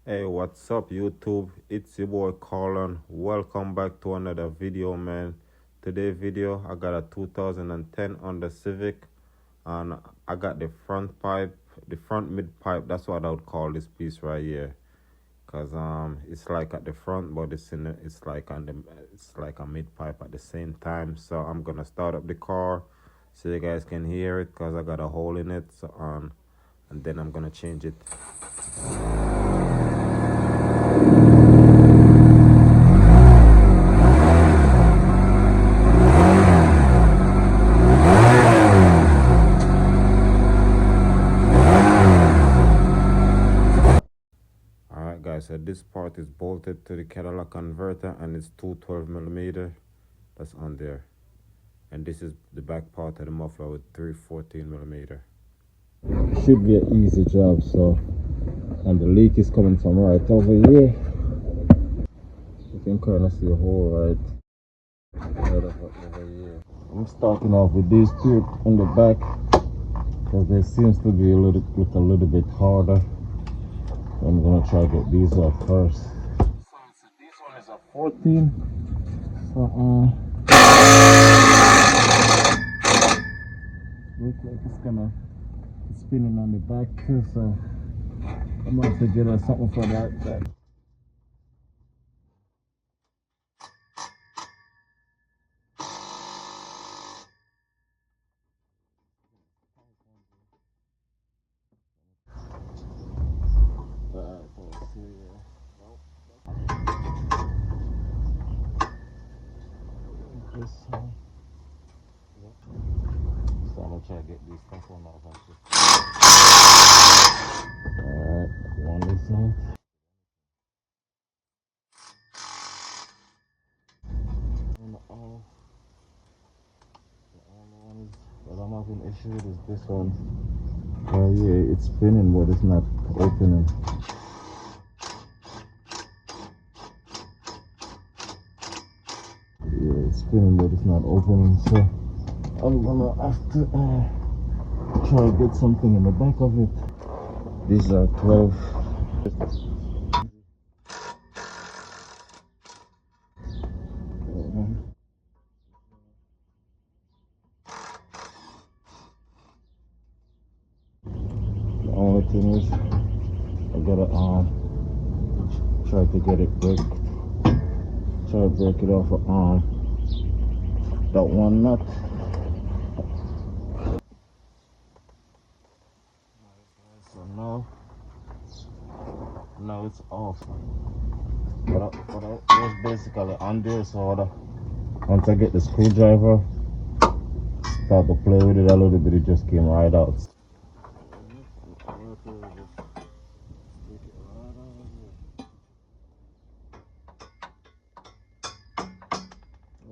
Hey, what's up, YouTube? It's your boy Colin. Welcome back to another video, man. Today video, I got a 2010 on the Civic, and I got the front pipe, the front mid pipe. That's what I would call this piece right here, cause it's like at the front, but it's like on the, it's like a mid pipe at the same time. So I'm gonna start up the car, so you guys can hear it, cause I got a hole in it. So and then I'm gonna change it. Alright guys, so this part is bolted to the Cadillac converter and it's 212mm. That's on there. And this is the back part of the muffler with 314mm. Should be an easy job, so. And the leak is coming from right over here. You can kind of see a hole right over here. I'm starting off with these two in the back, because they seems to be look a little bit harder. I'm gonna try to get these off first. So this one is a 14. So looks like it's gonna be spinning on the back too. So I'm gonna have to get something for that. So I'm gonna try to get these stuff on off. Alright, one this side. And the only one that I'm having issue with is this one. Yeah, it's spinning, but it's not opening. Yeah, it's spinning, but it's not opening. So I'm gonna have to try to get something in the back of it. These are 12. The only thing is, I gotta try to get it break. Try to break it off of that one nut. So now it's off. But it was basically on there. So once I get the screwdriver, start to play with it a little bit, it just came right out.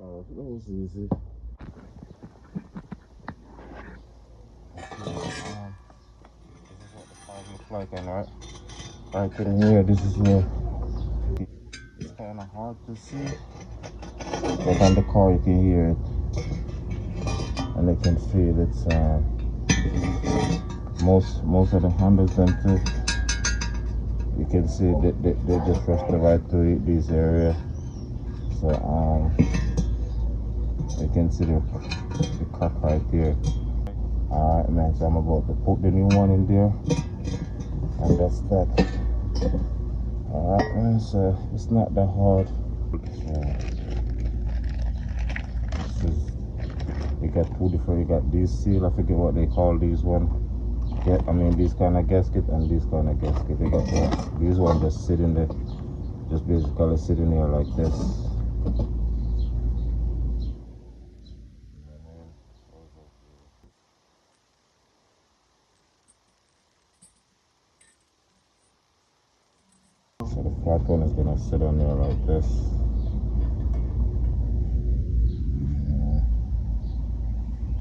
Oh, that was easy. This is what the car looks like, and right in here, this is where it's kind of hard to see, but on the car you can hear it, and you can feel it's most of the handles them too. You can see that they just rushed right through this area. So you can see the crack right there. Alright man, so I'm about to put the new one in there, and that's that. Alright man, so it's not that hard. You got two different, you got these seal, I forget what they call these one. Yeah, I mean these kind of gasket and these kind of gasket. They got these ones just sitting there, just basically sitting here like this. So the flat one is gonna sit on there like this.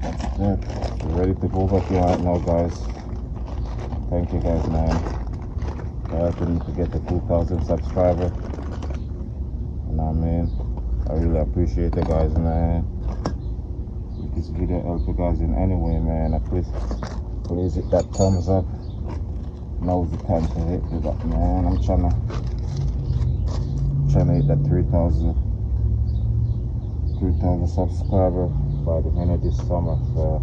That's it. We're ready to go back here right now, guys. Thank you guys, man. I couldn't forget the 2,000 subscriber. You know what I mean? I really appreciate it, guys, man. If this video help you guys in any way, man, please hit that thumbs up. Now's the time to hit it up, man. channel. Trying to hit that 3,000 subscriber by the end of this summer. So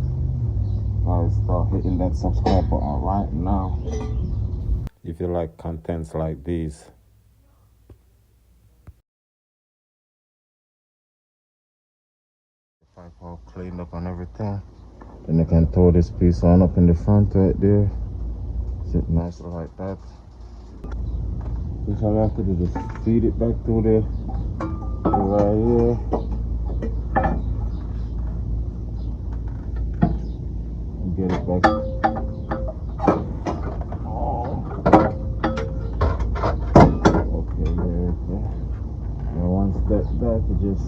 I'll start hitting that subscribe button right now. If you like contents like these, pipe all cleaned up and everything, then you can throw this piece on up in the front right there. Sit nice like that. Just all you have to do is just feed it back through there, right here, and get it back. Oh. Okay, there. And once that's back, you just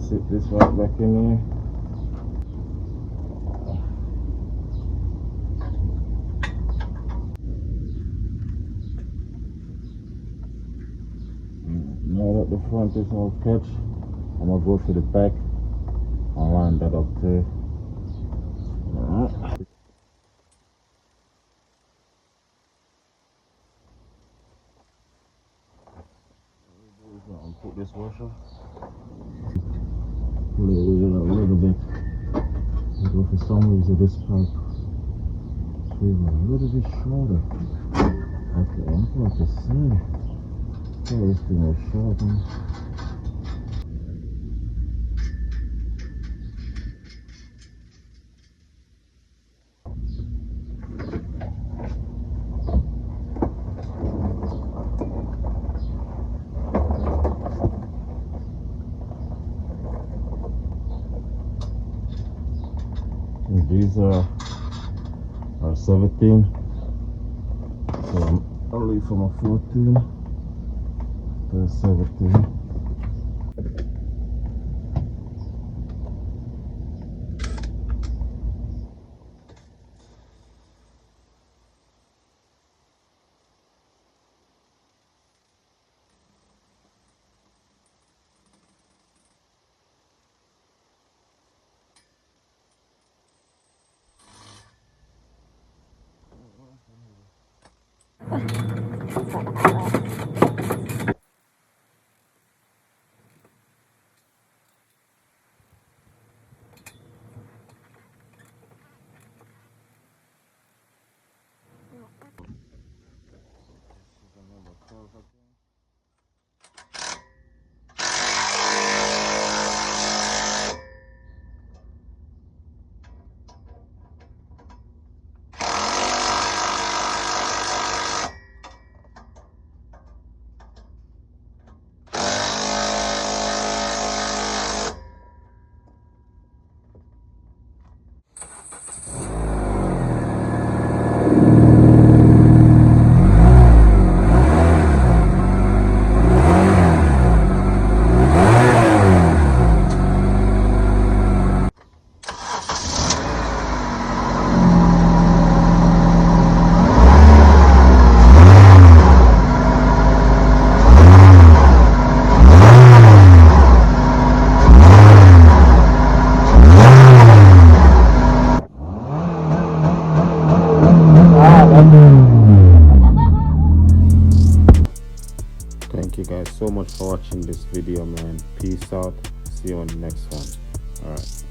sit this right back in here. Now that the front is all catch, I'm gonna go to the back and line that up too. Alright. I'll put this washer. Pull it a little bit. Go for some reason this pipe is a little bit shorter. Okay, I'm going to say. Oh, this thing is short, man. And these are 17. So I'll leave for my 14. There's 17. Thank you guys so much for watching this video, man. Peace out. See you on the next one. All right.